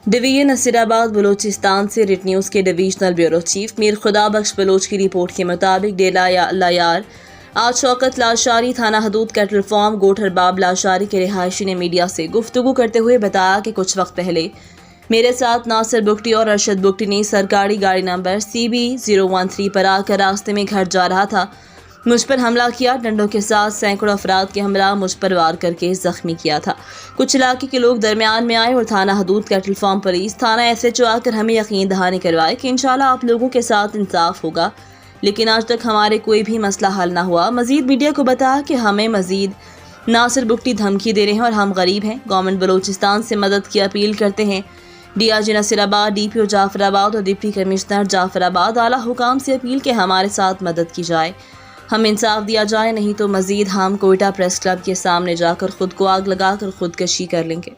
Division Nasirabad Balochistan से writ news के divisional bureau chief Mir खुदा बख्श बलोच की रिपोर्ट के मुताबिक डेला लायार आज शौकत लाशारी थाना हदूद कैटल फार्म गोठर बाब लाशारी के रिहायशी ने मीडिया से गुफ्तगू करते हुए बताया कि कुछ वक्त पहले मेरे साथ नासिर बुगटी और अरशद बुगटी ने सरकारी गाड़ी नंबर CB013 पर आकर रास्ते में घर जा रहा था मुझ पर हमला किया। डंडों के साथ सैकड़ों अफराद के हमला मुझ पर वार करके जख्मी किया था। कुछ इलाके के लोग दरमियान में आए और थाना हदूद कैटल फार्म पुलिस थाना SHO आकर हमें यकीन दहानी करवाए कि इंशाल्लाह आप लोगों के साथ इंसाफ होगा, लेकिन आज तक हमारे कोई भी मसला हल ना हुआ। मजीद मीडिया को बताया कि हमें मजीद नासिर बुगटी धमकी दे रहे हैं और हम गरीब हैं। गवर्नमेंट बलूचिस्तान से मदद की अपील करते हैं। DRG नसीराबाद, DPO जाफराबाद और डिप्टी कमिश्नर जाफराबाद आला हुकाम से अपील कि हमारे साथ मदद की जाए, हम इंसाफ दिया जाए, नहीं तो मजीद हम कोयटा प्रेस क्लब के सामने जाकर खुद को आग लगाकर खुदकशी कर लेंगे।